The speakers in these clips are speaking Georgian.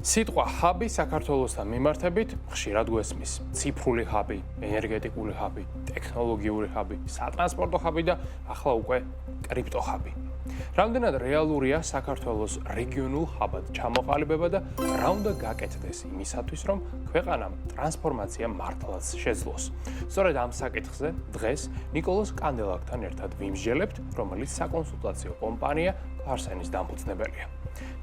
სიტყვა ჰაბი საქართველოსთან მიმართებით ხშირად გვესმის. ციფრული ჰაბი, ენერგეტიკული ჰაბი, ტექნოლოგიური ჰაბი, სატრანსპორტო ჰაბი და ახლა უკვე კრიპტო ჰაბი. რამდენად რეალურია საქართველოს რეგიონულ ჰაბად ჩამოყალიბება და რა უნდა გაკეთდეს იმისათვის, რომ ქვეყანამ ტრანსფორმაცია მართლაც შეძლოს. სწორედ ამ საკითხზე დღეს ნიკოლოზ კანდელაკთან ერთად ვიმსჯელებთ, რომელიც საკონსულტაციო კომპანია Clarkson-ის დამფუძნებელია.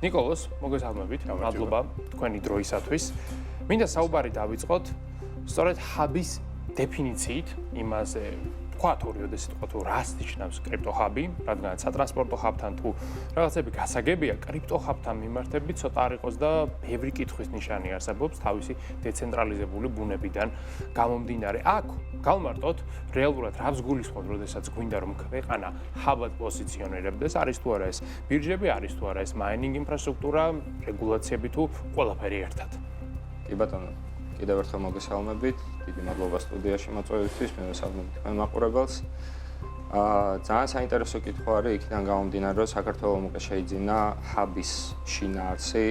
ნიკოლოზ, მოგესალმებით, მადლობა თქვენი დროისათვის. მინდა საუბარი დავიწყოთ სწორედ ჰაბის დეფინიციით, იმაზე ვთქვათ ორიოდე სიტყვა თუ რას ნიშნავს კრიპტო ჰაბი, რადგან სატრანსპორტო ჰაბთან თუ რაღაცები გასაგებია, კრიპტო ჰაბთან მიმართებით ცოტა არ იყოს და ბევრი კითხვის ნიშანი არსებობს თავისი დეცენტრალიზებული ბუნებიდან გამომდინარე. აქ გავმარტოთ რეალურად რას გულისხმობთ, როდესაც გვინდა რომ ქვეყანა ჰაბად პოზიციონირებდეს, არის თუ არა ეს ბირჟები, არის თუ არა ეს მაინინგ ინფრასტრუქტურა, რეგულაციები თუ ყველაფერი ერთად. კი ბატონო, კიდევ ერთხელ მოგესალმებით. დიდი მადლობა სტუდიაში მოწვევისთვის, მივესალმებით თქვენ მაყურებელს. ძალიან საინტერესო კითხვა არის იქიდან გამომდინარე, რომ საქართველოს უკვე შეიძინა ჰაბის შინაარსი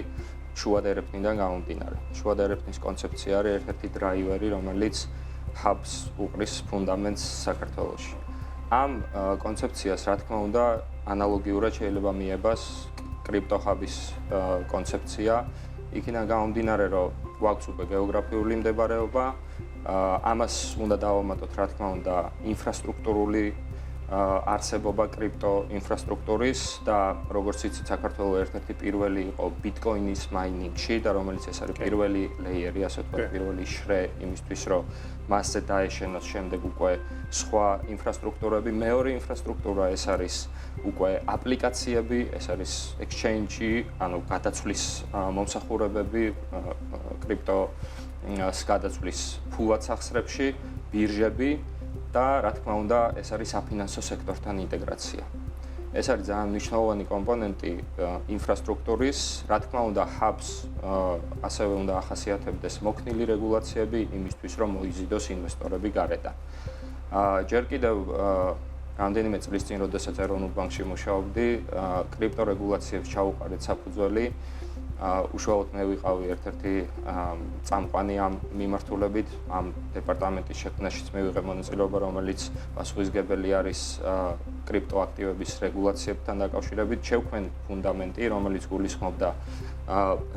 შუადერეფნიდან გამომდინარე. შუადერეფნის კონცეფცია არის ერთ-ერთი დრაივერი, რომელიც ჰაბს უყრის ფუნდამენტს საქართველოში. ამ კონცეფციას, რა თქმა უნდა, ანალოგიურად შეიძლება მიებას კრიპტო ჰაბის კონცეფცია. იქიდან გამომდინარე, რომ გვაქვს უკვე გეოგრაფიული მდებარეობა, ამას უნდა დავამატოთ, რა თქმა უნდა, ინფრასტრუქტურული არსებობა კრიპტო ინფრასტრუქტურის და როგორც იცით, საქართველოს ერთ-ერთი პირველი იყო ბიტკოინის მაინინგში და რომელიც ეს არის პირველი ლეიერი, ასე ვთქვათ, პირველი შრე იმისთვის, რომ მასზე დაეშენოს შემდეგ უკვე სხვა ინფრასტრუქტურები. მეორე ინფრასტრუქტურა ეს არის უკვე აპლიკაციები, ეს არის exchange-ი, ანუ გადაცვლის მომსახურებები კრიპტოს გადაცვლის ფულადსახსრებში, ბირჟები და რა თქმა უნდა, ეს არის საფინანსო სექტორთან ინტეგრაცია. ეს არის ძალიან მნიშვნელოვანი კომპონენტი ინფრასტრუქტურის, რა თქმა უნდა, ჰაბს ასევე უნდა ახასიათებდეს მოქნილი რეგულაციები იმისთვის, რომ მოიზიდოს ინვესტორები გარედან. ჯერ კიდევ რამდენიმე წლის წინ, როდესაც ეროვნულ ბანკში მუშაობდი, კრიპტო რეგულაციებს ჩაუყარეთ საფუძველი. უშუალოდ მე ვიყავი ერთ-ერთი წამყვანი ამ მიმართულებით, ამ დეპარტამენტის შექმნაშიც მე ვიღებ მონაწილეობა, რომელიც პასუხისმგებელი არის კრიპტო აქტივების რეგულაციებთან დაკავშირებით. შევქმენ ფუნდამენტი, რომელიც გულისხმობდა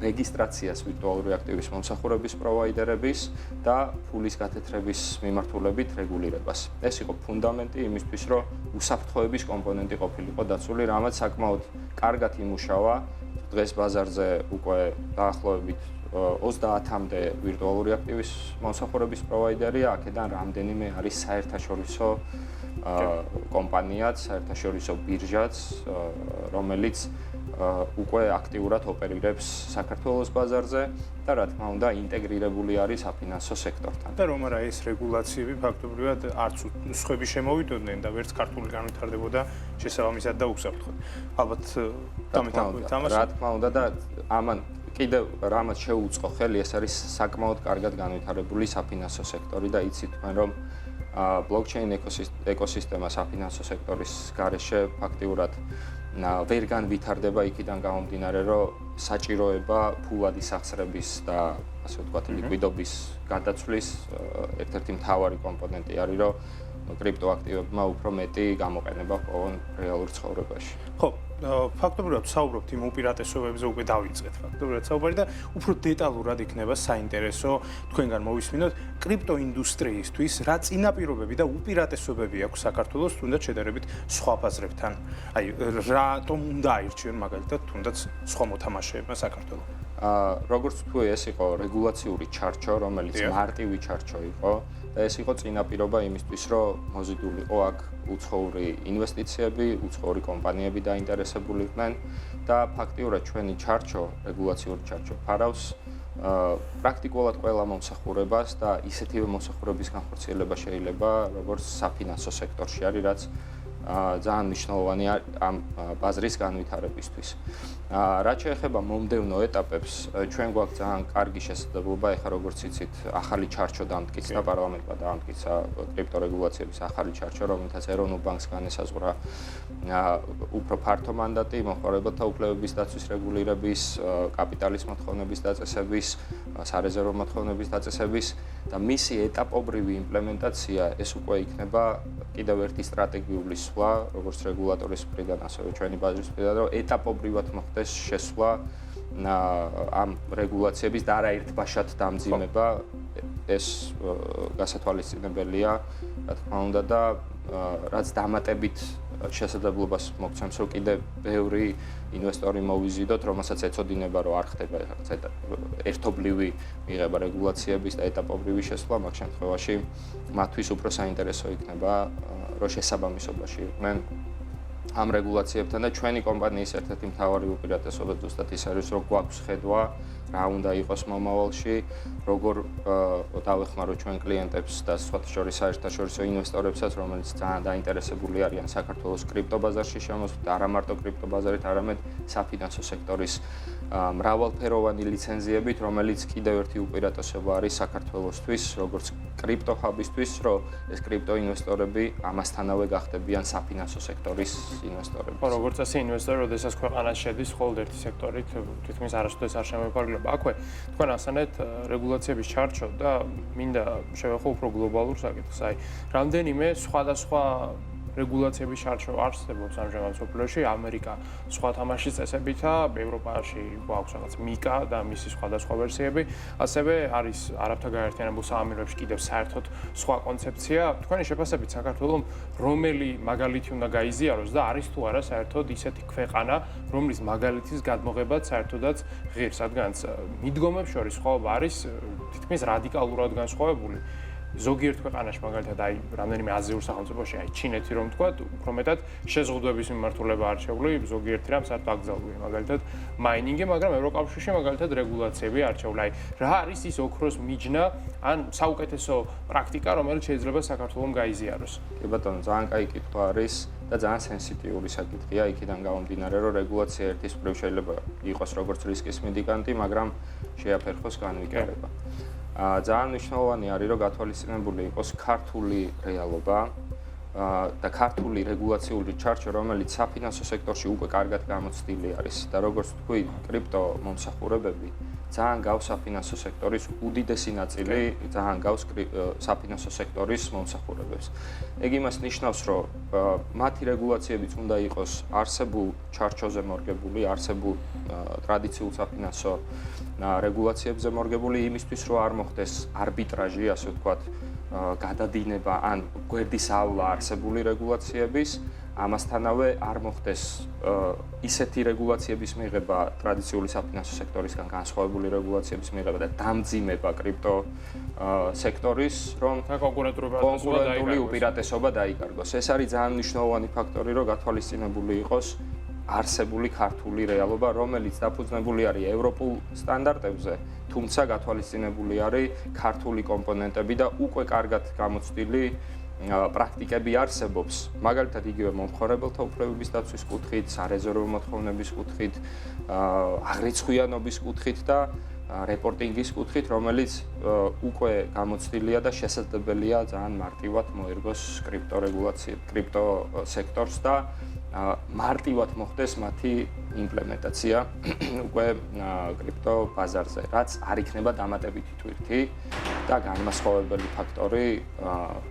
რეგისტრაციას ვირტუალური აქტივის მომსახურების პროვაიდერების და ფულის გათეთრების მიმართულებით რეგულირებას. ეს იყო ფუნდამენტი იმისთვის, რომ უსაფრთხოების კომპონენტი ყოფილიყო დაცული, რამაც საკმაოდ კარგად იმუშავა. დღეს ბაზარზე უკვე დაახლოებით 30-მდე ვირტუალური აქტივის მომსახურების პროვაიდერია, აქედან რამდენიმე არის საერთაშორისო კომპანიაც, საერთაშორისო ბირჟაც, რომელიც უკვე აქტიურად ოპერირებს საქართველოს ბაზარზე და რა თქმა უნდა ინტეგრირებული არის საფინანსო სექტორთან. და რომ არა ეს რეგულაციები ფაქტობრივად არც სხვები შემოვიდოდნენ და ვერც ქართული განვითარდებოდა შესაბამისად და უსაფრთხოდ. ალბათ დამეთანხმებით ამას. რა თქმა უნდა და ამან კიდევ რამაც შეუწყო ხელი, ეს არის საკმაოდ კარგად განვითარებული საფინანსო სექტორი და იცით თქვენ რომ ბლოკჩეინ ეკოსისტემა საფინანსო სექტორის გარეშე ფაქტიურად ვერ განვითარდება იქიდან გამომდინარე, რომ საჭიროება ფულადი სახსრების და ასე ვთქვათ ლიკვიდობის გადაცვლის ერთ-ერთი მთავარი კომპონენტი არის, რომ კრიპტოაქტივებმა უფრო მეტი გამოყენება პოვონ რეალურ ცხოვრებაში. ხო, ფაქტობრივად საუბრობთ იმ უპირატესობებზე უკვე დავიწყეთ ფაქტობრივად საუბარი და უფრო დეტალურად იქნება საინტერესო თქვენგან მოვისმინოთ კრიპტო ინდუსტრიისთვის რა წინაპირობები და უპირატესობები აქვს საქართველოს თუნდაც შედარებით სხვა ბაზრებთან. აი, რატომ უნდა აირჩიონ მაგალითად თუნდაც სხვა მოთამაშეებმა საქართველოს? როგორც თქვი, ეს იყო რეგულაციური ჩარჩო, რომელიც მარტივი ჩარჩო იყო და ეს იყო წინაპირობა იმისთვის, რომ მოზიდულიყო აქ უცხოური ინვესტიციები, უცხოური კომპანიები დაინტერესებული იყვნენ და ფაქტიურად ჩვენი ჩარჩო, რეგულაციური ჩარჩო ფარავს პრაქტიკულად ყველა მომსახურებას და ისეთივე მომსახურების განხორციელება შეიძლება, როგორც საფინანსო სექტორში არის, რაც ძალიან მნიშვნელოვანია ამ ბაზრის განვითარებისთვის. რაც შეეხება მომდევნო ეტაპებს, ჩვენ გვაქვს ძალიან კარგი შესაძლებლობა, ეხლა როგორც იცით, ახალი ჩარჩო დამტკიცა პარლამენტმა დამტკიცა კრიპტორეგულაციების ახალი ჩარჩო, რომელთაც ეროვნულ ბანკს განესაზღვრა უფრო ფართო მანდატი მომხმარებელთა უფლებების დაცვის რეგულირების, კაპიტალის მოთხოვნების დაწესების, სარეზერვო მოთხოვნების დაწესების და მისი ეტაპობრივი იმპლემენტაცია ეს უკვე იქნება კიდევ ერთი სტრატეგიული სვლა, როგორც რეგულატორის მხრიდან, ასევე ჩვენი ბაზრის მხრიდან, რომ ეტაპობრივად მოხდეს შესვლა ამ რეგულაციების და არა ერთბაშად დამძიმება, ეს გასათვალისწინებელია, რა თქმა უნდა და რაც დამატებით შესაძლებლობას მოგცემს, რომ კიდევ ბევრი ინვესტორი მოვიზიდოთ, რომელსაც ეწოდინება, რომ არ ხდება ერთობლივი მიღება რეგულაციების და ეტაპობრივი შესვლა, მაგ შემთხვევაში მათთვის უფრო საინტერესო იქნება, რომ შესაბამისობაში იყვნენ ამ რეგულაციებთან და ჩვენი კომპანიის ერთ-ერთი მთავარი უპირატესობა ზუსტად ის არის, რომ გვაქვს ხედვა რა უნდა იყოს მომავალში, როგორ დავეხმაროთ ჩვენ კლიენტებს და სხვათა შორის საერთაშორისო ინვესტორებსაც, რომელიც ძალიან დაინტერესებული არიან საქართველოს კრიპტობაზარში შემოსვლით, არა მარტო კრიპტობაზარით, არამედ საფინანსო სექტორის მრავალფეროვანი ლიცენზიებით, რომელიც კიდევ ერთი უპირატესობა არის საქართველოსთვის, როგორც კრიპტოჰაბისთვის, რომ ეს კრიპტოინვესტორები ამასთანავე გახდებიან საფინანსო სექტორის ინვესტორები. ხო, როგორც წესი ინვესტორი, როდესაც ქვეყანას შედის მხოლოდ ერთი სექტორით, თითქმის არასოდეს არ შემოიფარგლება. აქვე თქვენ ასანეთ რეგულაციების ჩარჩო და მინდა შევეხო უფრო გლობალურ საკითხს. აი, რამდენიმე სხვადასხვა რეგულაციების ჩარჩო არსებობს ამჟამად სოფლიოში, ამერიკა სხვა თამაშის წესებითა, ევროპაში გვაქვს რაღაც მიკა და მისი სხვადასხვა ვერსიები, ასევე არის არაბთა გაერთიანებულ საამიროებში კიდევ საერთოდ სხვა კონცეფცია. თქვენი შეფასებით საქართველოს რომელი მაგალითი უნდა გაიზიაროს და არის თუ არა საერთოდ ისეთი ქვეყანა, რომლის მაგალითის გადმოღებაც საერთოდაც ღირს, რადგანაც მიდგომებს შორის სხვაობა არის თითქმის რადიკალურად განსხვავებული. ზოგიერთ ქვეყანაში მაგალითად აი რამდენიმე აზიურ სახელმწიფოში აი ჩინეთი რომ თქვა უფრო მეტად შეზღუდვების მიმართულება არჩეული ზოგიერთი რამ საერთოდ აკრძალულია მაგალითად მაინინგი მაგრამ ევროკავშირში მაგალითად რეგულაციები არჩეული აი რა არის ის ოქროს მიჯნა ან საუკეთესო პრაქტიკა რომელიც შეიძლება საქართველოს გაიზიაროს კი ბატონო ძალიან კაი კითხვა არის და ძალიან სენსიტიური საკითხია იქიდან გამომდინარე რომ რეგულაცია ერთის მხრივ შეიძლება იყოს როგორც რისკის მედიკანტი მაგრამ შეაფერხოს განვითარება ძალიან მნიშვნელოვანი არის, რომ გათვალისწინებული იყოს ქართული რეალობა და ქართული რეგულაციული ჩარჩო, რომელიც საფინანსო სექტორში უკვე კარგად გამოცდილი არის და როგორც თქვი, კრიპტო მომსახურებები ძალიან გავს საფინანსო სექტორის უდიდესი ნაწილი, ძალიან გავს საფინანსო სექტორის მომსახურებებს. ეგ იმას ნიშნავს, რომ მათი რეგულაციებიც უნდა იყოს არსებულ ჩარჩოზე მორგებული, არსებულ ტრადიციულ საფინანსო რეგულაციებზე მორგებული იმისთვის, რომ არ მოხდეს არბიტრაჟი, ასე ვთქვათ, გადადინება ან გვერდის ავლა არსებული რეგულაციების, ამასთანავე არ მოხდეს ისეთი რეგულაციების მიღება ტრადიციული საფინანსო სექტორისგან განსხვავებული რეგულაციების მიღება და დამძიმება კრიპტო სექტორის, რომ კონკურენტული უპირატესობა დაიკარგოს. ეს არის ძალიან მნიშვნელოვანი ფაქტორი, რომ გათვალისწინებული იყოს არსებული ქართული რეალობა, რომელიც დაფუძნებული არის ევროპულ სტანდარტებზე, თუმცა გათვალისწინებული არის ქართული კომპონენტები და უკვე კარგად გამოცდილი პრაქტიკები არსებობს. მაგალითად, იგივე მომხმარებელთა უფლებების დაცვის კუთხით, სარეზერვო მოთხოვნების კუთხით, აღრიცხვიანობის კუთხით და რეპორტინგის კუთხით, რომელიც უკვე გამოცდილია და შესაძლებელია ძალიან მარტივად მოერგოს კრიპტო სექტორს და მარტივად მოხდეს მათი იმპლემენტაცია უკვე კრიპტო ბაზარზე, რაც არ იქნება დამატებითი თვირთი და განმასხვავებელი ფაქტორი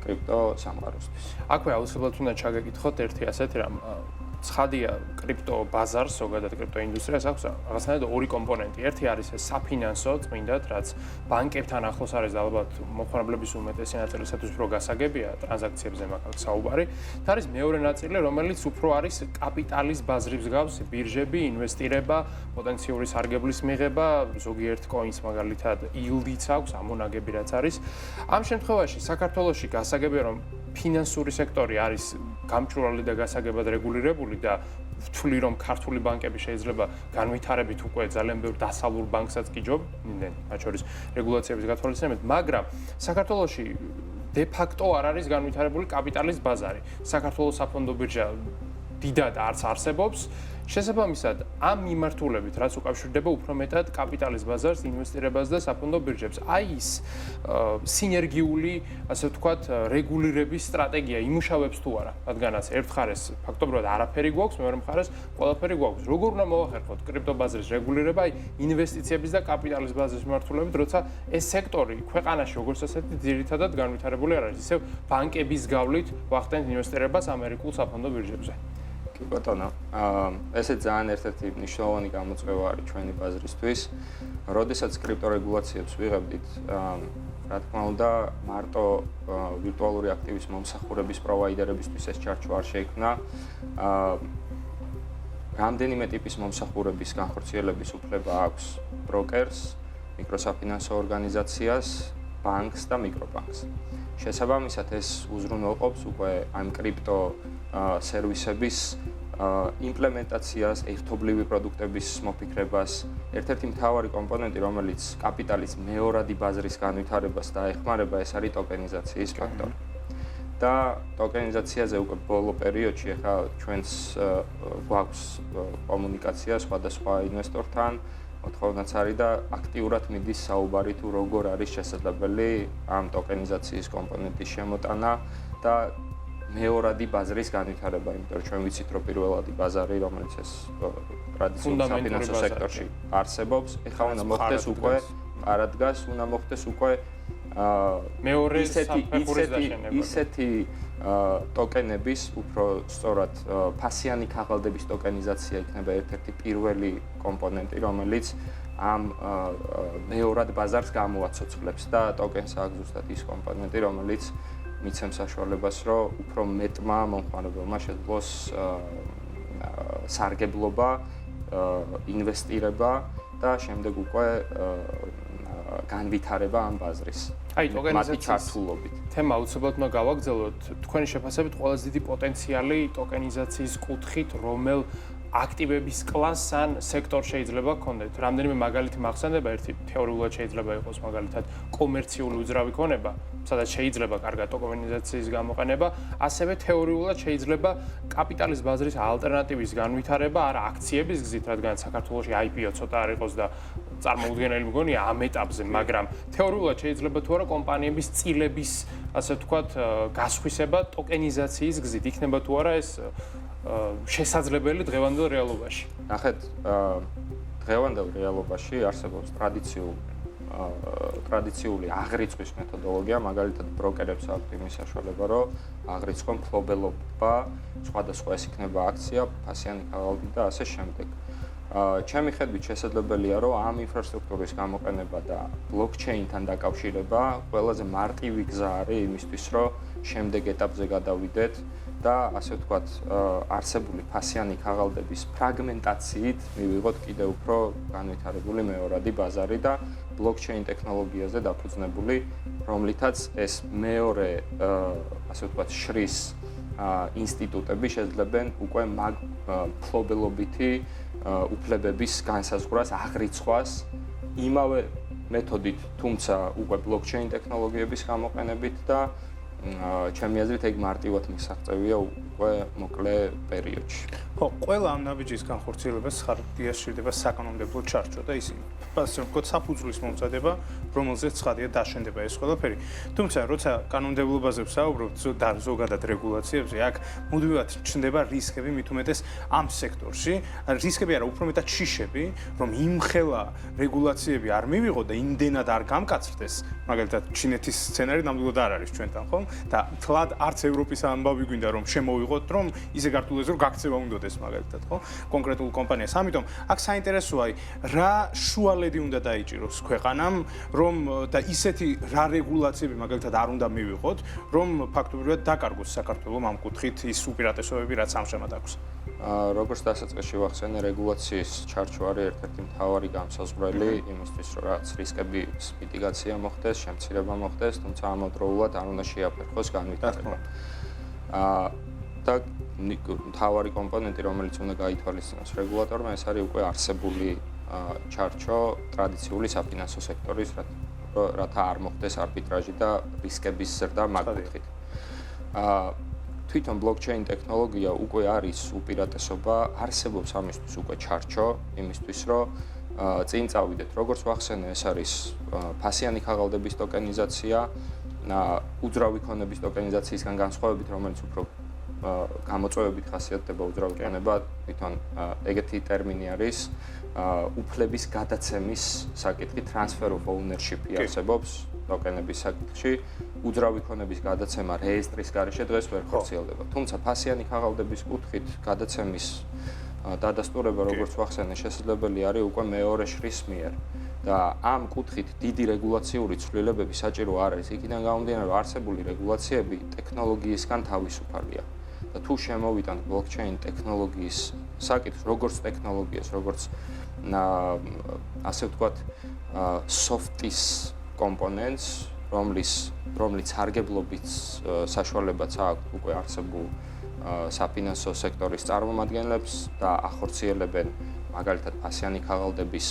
კრიპტო სამყაროსთვის. აქვე აუცილებლად უნდა ჩაგეკითხოთ ერთი ასეთი რამ. ცხადია კრიპტო ბაზარს, ზოგადად კრიპტო ინდუსტრიას აქვს რაღაცნაირად ორი კომპონენტი. ერთი არის ეს საფინანსო წმინდად, რაც ბანკებთან ახლოს არის და ალბათ მომხმარებლების უმეტესი ნაწილისათვის უფრო გასაგებია ტრანზაქციებზე მაგალითად საუბარი. და არის მეორე ნაწილი, რომელიც უფრო არის კაპიტალის ბაზრის მსგავსი, ბირჟები, ინვესტირება, პოტენციური სარგებლის მიღება, ზოგიერთ კოინს მაგალითად yield-იც აქვს, ამონაგები რაც არის. ამ შემთხვევაში საქართველოში გასაგებია რომ ფინანსური სექტორი არის გამჭვირვალე და გასაგებად რეგულირებული და ვთვლი რომ ქართული ბანკები შეიძლება განვითარებით უკვე ძალიან ბევრ დასავლურ ბანკსაც კი ჯობდნენ, მათ შორის რეგულაციების გათვალისწინებით, მაგრამ საქართველოში de facto არ არის განვითარებული კაპიტალის ბაზარი. საქართველოს საფონდო ბირჟა დიდად არც არსებობს. შესაბამისად, ამ მიმართულებით, რაც უკავშირდება უფრო მეტად კაპიტალის ბაზარს, ინვესტირებას და საფონდო ბირჟებს, აი ის სინერგიული, ასე ვთქვათ, რეგულირების სტრატეგია იმუშავებს თუ არა, რადგანაც ერთ მხარეს ფაქტობრივად არაფერი გვაქვს, მეორე მხარეს ყველაფერი გვაქვს. როგორ უნდა მოახერხოთ კრიპტობაზრის რეგულირება, აი ინვესტიციების და კაპიტალის ბაზრის მიმართულებით, როცა ეს სექტორი ქვეყანაში როგორც ასეთი ძირითადად განვითარებული არ არის, ისევ ბანკების გავლით ვახდენთ ინვესტირებას ამერიკულ საფონდო ბირჟებზე. კი ბატონო, ესე ძალიან ერთ-ერთი მნიშვნელოვანი გამოწვევა არის ჩვენი ბაზრისთვის. როდესაც კრიპტორეგულაციებს ვიღებდით, რა თქმა უნდა, მარტო ვირტუალური აქტივის მომსახურების პროვაიდერებისთვის ეს ჩარჩო არ შეიქმნა. რამდენიმე ტიპის მომსახურების განხორციელების უფლება აქვს ბროკერს, მიკროსაფინანსო ორგანიზაციას, ბანკს და მიკრობანკს. შესაბამისად, ეს უზრუნველყოფს უკვე ამ კრიპტო სერვისების იმპლემენტაციას, ერთობლივი პროდუქტების მოფიქრებას. ერთ-ერთი მთავარი კომპონენტი, რომელიც კაპიტალის მეორადი ბაზრის განვითარებას დაეხმარება, ეს არის ტოკენიზაციის ფაქტორი. და ტოკენიზაციაზე უკვე ბოლო პერიოდში ახლა ჩვენს გვაქვს კომუნიკაცია სხვადასხვა ინვესტორთან, მოთხოვნაც არის და აქტიურად მიდის საუბარი თუ როგორ არის შესაძლებელი ამ ტოკენიზაციის კომპონენტის შემოტანა და მეორადი ბაზრის განვითარება, იმიტომ რომ ჩვენ ვიცით, რომ პირველადი ბაზარი, რომელიც ეს ტრადიციული საფინანსო სექტორში არსებობს, ეხლა უნდა მოხდეს უკვე პარადგას, უნდა მოხდეს უკვე მეორე ისეთი ტოკენების, უფრო სწორად ფასიანი ქაღალდების ტოკენიზაცია იქნება ერთ-ერთი პირველი კომპონენტი, რომელიც ამ მეორად ბაზარს გამოაცოცხლებს და ტოკენს აქვს ზუსტად ის კომპონენტი, რომელიც მიცემს საშუალებას, რომ უფრო მეტმა მომხმარებელმა შეძლოს სარგებლობა, ინვესტირება და შემდეგ უკვე განვითარება ამ ბაზრის. აი, ტოკენიზაციის ჩართულობით. თემა აუცილებლად უნდა გავაგრძელოთ. თქვენი შეფასებით ყველაზე დიდი პოტენციალი ტოკენიზაციის კუთხით, რომელ აქტივების კლასს ან სექტორს შეიძლება გქონდეთ. რამდენიმე მაგალითი მახსენდება, ერთი თეორიულად შეიძლება იყოს მაგალითად კომერციული უძრავი ქონება, სადაც შეიძლება კარგად ტოკენიზაციის გამოყენება, ასევე თეორიულად შეიძლება კაპიტალის ბაზრის ალტერნატივის განვითარება, არა აქციების გზით, რადგან საქართველოში IPO ცოტა არ იყოს და წარმოუდგენელი მგონია ამ ეტაპზე, მაგრამ თეორიულად შეიძლება თუ არა კომპანიების წილების, ასე ვთქვათ, გასხვისება ტოკენიზაციის გზით. იქნება თუ არა ეს შესაძლებელი დღევანდელ რეალობაში. ნახეთ, დღევანდელ რეალობაში არსებობს ტრადიციული აღრიცხვის მეთოდოლოგია, მაგალითად ბროკერებს აქვთ იმის საშუალება, რომ აღრიცხონ მფლობელობა, სხვადასხვა ეს იქნება აქცია, ფასიანი ქაღალდი და ასე შემდეგ. ჩემი ხედვით შესაძლებელია, რომ ამ ინფრასტრუქტურის გამოყენება და ბლოკჩეინთან დაკავშირება ყველაზე მარტივი გზა არის იმისთვის, რომ შემდეგ ეტაპზე გადავიდეთ და ასე ვთქვათ, არსებული ფასიანი ქაღალდების ფრაგმენტაციით მივიღოთ კიდევ უფრო განვითარებული მეორადი ბაზარი და ბლოკჩეინ ტექნოლოგიაზე დაფუძნებული, რომლითაც ეს მეორე, ასე ვთქვათ, შრის ინსტიტუტები შეძლებენ უკვე მფლობელობითი უფლებების განსაზღვრას, აღრიცხვას იმავე მეთოდით, თუმცა უკვე ბლოკჩეინ ტექნოლოგიების გამოყენებით და ჩემი აზრით ეგ მარტივად მისაღწევია უკვე მოკლე პერიოდში. ხო, ყველა ამ ნაბიჯის განხორციელებას ხარჯია სჭირდება საკანონმდებლო ჩარჩო და ისინი ასე ვთქვათ, საფუძვლის მომზადება, რომელზეც ცხადია დაშენდება ეს ყველაფერი. თუმცა, როცა კანონმდებლობაზე ვსაუბრობთ და ზოგადად რეგულაციებზე, აქ მუდმივად ჩნდება რისკები, მით უმეტეს ამ სექტორში. რისკები არა, უფრო მეტად შიშები, რომ იმხელა რეგულაციები არ მივიღო და იმდენად არ გამკაცრდეს, მაგალითად, ჩინეთის სცენარი ნამდვილად არ არის ჩვენთან, ხომ? და თლად არც ევროპის ამბავი გვინდა რომ შემოვიღოთ, რომ ისე გართულდეს, რომ გაქცევა უნდადეს მაგალითად, ხო? კონკრეტულ კომპანიას. ამიტომ აქ საინტერესოა, რა შუალედი უნდა დაიჭიროს ქვეყანამ, რომ და ისეთი რა რეგულაციები მაგალითად არ უნდა მივიღოთ, რომ ფაქტობრივად დაკარგოს საქართველოს ამ კუთხით ის უპირატესობები, რაც ამჟამად აქვს. როგორც დასაწყისში ვახსენე, რეგულაციის ჩარჩო არის ერთ-ერთი მთავარი გამსაზღვრელი იმისთვის, რომ რაც რისკების მიტიგაცია მოხდეს, შემცირება მოხდეს, თუმცა ამავდროულად არ უნდა შეაფერხოს განვითარება. და მთავარი კომპონენტი, რომელიც უნდა გაითვალისწინოს რეგულატორმა, ეს არის უკვე არსებული ჩარჩო ტრადიციული საფინანსო სექტორის, რათა არ მოხდეს არბიტრაჟი და რისკების ზრდა მაგ კუთხით. თვითონ blockchain ტექნოლოგია უკვე არის უპირატესობა, არსებობს ამისთვის უკვე ჩარჩო, იმისთვის რომ წინ წავიდეთ, როგორც ვახსენე, ეს არის ფასიანი ქაღალდების ტოკენიზაცია, უძრავი ქონების ტოკენიზაციისგან განსხვავებით, რომელიც უფრო გამოწვევებით ხასიათდება უძრავი ქონება, თვითონ ეგეთი ტერმინი არის უფლების გადაცემის საკითხი, transfer of ownership-ი არსებობს ტოკენების საკითხში, უძრავი ქონების გადაცემა რეესტრის გარეშე დღეს ვერ ხორციელდება. თუმცა ფასიანი ქაღალდების კუთხით გადაცემის დადასტურება, როგორც ვახსენე, შესაძლებელი არის უკვე მეორე შრის მიერ. და ამ კუთხით დიდი რეგულაციური ცვლილებები საჭირო არ არის. იქიდან გამომდინარე, რომ არსებული რეგულაციები ტექნოლოგიისგან თავისუფალია. და თუ შემოვიტანთ blockchain ტექნოლოგიის საკითხს, როგორც ტექნოლოგიას, როგორც ასე ვთქვათ, soft-ის კომპონენტს, რომლის სარგებლობით საშუალებაც აქვს უკვე არსებულ საფინანსო სექტორის წარმომადგენლებს და ახორციელებენ მაგალითად ფასიანი ქაღალდების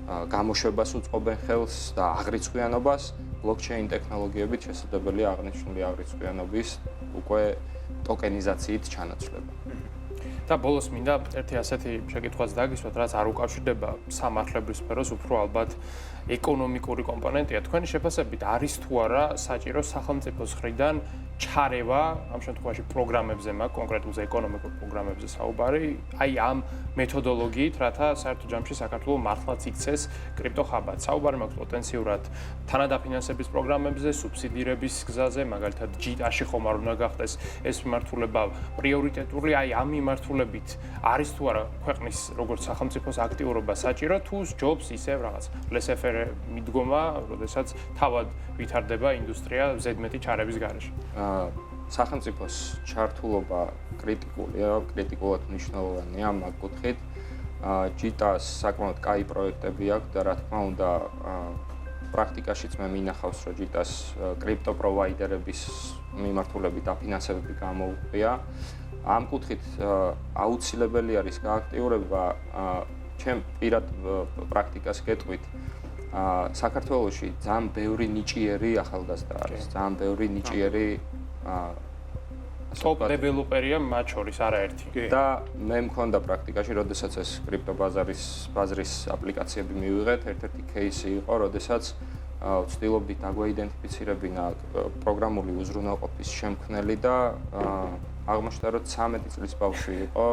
გამოშვებას უწყობენ ხელს და აღრიცხვიანობას, blockchain ტექნოლოგიებით შესაძლებელია აღნიშნული აღრიცხვიანობის უკვე ტოკენიზაციით ჩანაცვლება. და ბოლოს მინდა ერთი ასეთი შეკითხვაც დაგისვათ, რაც არ უკავშირდება სამართლებრივ სფეროს, უფრო ალბათ ეკონომიკური კომპონენტია. თქვენი შეფასებით არის თუ არა საჭირო სახელმწიფოს მხრიდან ჩარევა ამ შემთხვევაში პროგრამებზე, კონკრეტულ ეკონომიკურ პროგრამებზე საუბარი, აი ამ მეთოდოლოგიით, რათა საერთო ჯამში საქართველოს მართლაც იქცეს კრიპტოხაბად. საუბარი მაქვს პოტენციურად თანადაფინანსების პროგრამებზე, სუბსიდირების გზაზე, მაგალითად ჯიტაში ხომ არ უნდა გახდეს ეს მიმართულება პრიორიტეტული, აი ამ მიმართულებით არის თუ არა ქვეყნის როგორც სახელმწიფოს აქტიურობა საჭირო, თუ ჯობს ისევ რაღაც laissez-faire მიდგომა, როდესაც თავად ვითარდება ინდუსტრია ზედმეტი ჩარების გარეშე. სახელმწიფოს ჩართულობა კრიტიკულია, კრიტიკულად მნიშვნელოვანია მაგ კუთხით. ჯიტას საკმაოდ კაი პროექტები აქვს და რა თქმა უნდა, პრაქტიკაშიც მე მინახავს, რომ ჯიტას კრიპტო პროვაიდერების მიმართულებით დაფინანსებები გამოუყია. ამ კუთხით აუცილებელი არის გააქტიურება, ჩემ პირად პრაქტიკას გეტყვით. საქართველოში ძალიან ბევრი ნიჭიერი ახალგაზრდა არის, ძალიან ბევრი ნიჭიერი top developer-ია მათ შორის არაერთი. და მე მქონდა პრაქტიკაში, როდესაც ეს კრიპტო ბაზრის აპლიკაციები მივიღეთ, ერთ-ერთი кейსი იყო, როდესაც ვცდილობდით დაგვაიდენტიფიცირებინა პროგრამული უზრუნველყოფის შემქმნელი და აღმოჩნდა, რომ 13 წლის ბავშვი იყო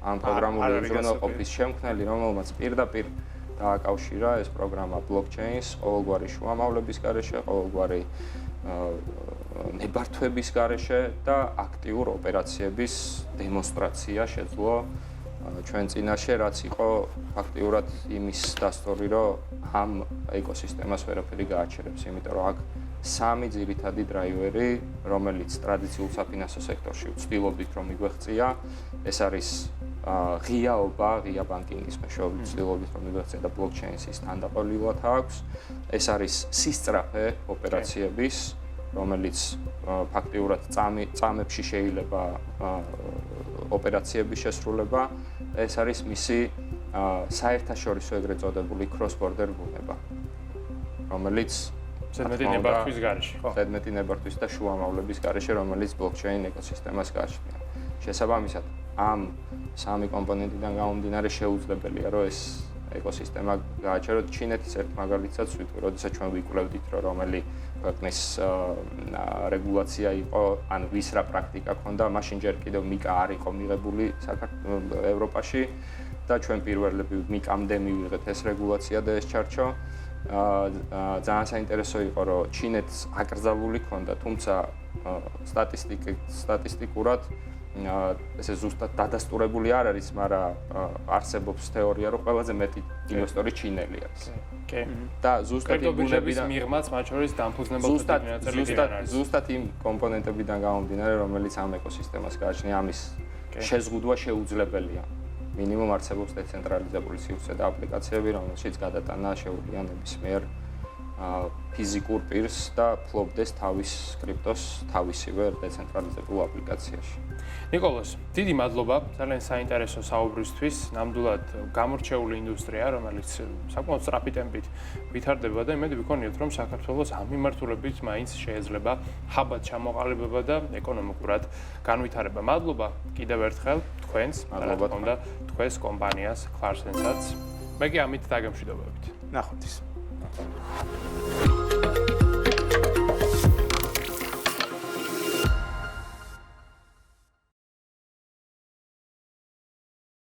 ამ პროგრამული უზრუნველყოფის შემქმნელი, რომელმაც პირდაპირ დააკავშირა ეს პროგრამა blockchain-ს, ყოველგვარი შუამავლების გარეშე, ყოველგვარი ნებართვების გარეშე და აქტიურ ოპერაციების დემონსტრაცია შეძლო ჩვენ წინაშე, რაც იყო ფაქტიურად იმის დასტური, რომ ამ ეკოსისტემას ვერაფერი გააჩერებს, იმიტომ რომ აქ სამი ძირითადი დრაივერი, რომელიც ტრადიციულ საფინანსო სექტორში ვცდილობდით რომ მიგვეღწია, ეს არის ღიაობა, ღია ბანკინგის მეშვეობით ვცდილობდით რომ მიგვეღწია და blockchain-ს ის თანდაყოლილად აქვს. ეს არის სისწრაფე ოპერაციების, რომელიც ფაქტიურად წამებში შეიძლება ოპერაციების შესრულება. ეს არის მისი საერთაშორისო ეგრეთ წოდებული cross-border ბუნება, რომელიც ზედმეტი ნებართვის გარეშე, ხო? ზედმეტი ნებართვის და შუამავლების გარეშე, რომელიც blockchain ეკოსისტემას გააჩნია. შესაბამისად, ამ სამი კომპონენტიდან გამომდინარე შეუძლებელია, რომ ეს ეკოსისტემა გააჩეროთ. ჩინეთის ერთ მაგალითსაც ვიტყვი, როდესაც ჩვენ ვიკვლევდით, რომ რომელი ქვეყნის რეგულაცია იყო, ან ვის რა პრაქტიკა ქონდა, მაშინ ჯერ კიდევ მიკა არ იყო მიღებული ევროპაში და ჩვენ პირველები მიკამდე მივიღეთ ეს რეგულაცია და ეს ჩარჩო. ძალიან საინტერესო იყო, რომ ჩინეთს აკრძალული ქონდა, თუმცა სტატისტიკურად ესე ზუსტად დადასტურებული არ არის, მაგრამ არსებობს თეორია, რომ ყველაზე მეტი ინვესტორი ჩინელი არის. კი. და ზუსტად იმ ბუნებიდან მიღმაც მათ შორის დამფუძნებელთა ზუსტად იმ კომპონენტებიდან გამომდინარე, რომელიც ამ ეკოსისტემას გააჩნია, ამის შეზღუდვა შეუძლებელია. მინიმუმ არსებობს დეცენტრალიზებული სივრცე და აპლიკაციები, რომელშიც გადატანა შეუძლია ნებისმიერ ფიზიკურ პირს და ფლობდეს თავის კრიპტოს თავისივე დეცენტრალიზებულ აპლიკაციაში. ნიკოლოზ, დიდი მადლობა ძალიან საინტერესო საუბრისთვის. ნამდვილად გამორჩეული ინდუსტრია, რომელიც საკმაოდ სწრაფი ტემპით ვითარდება და იმედი ვიქონიოთ, რომ საქართველოს ამ მიმართულებით მაინც შეეძლება ხაბად ჩამოყალიბება და ეკონომიკურად განვითარება. მადლობა კიდევ ერთხელ თქვენს, მადლობა და თქვენს კომპანიას Clarksenსაც. მე კი ამით დაგემშვიდობებით. ნახვამდის.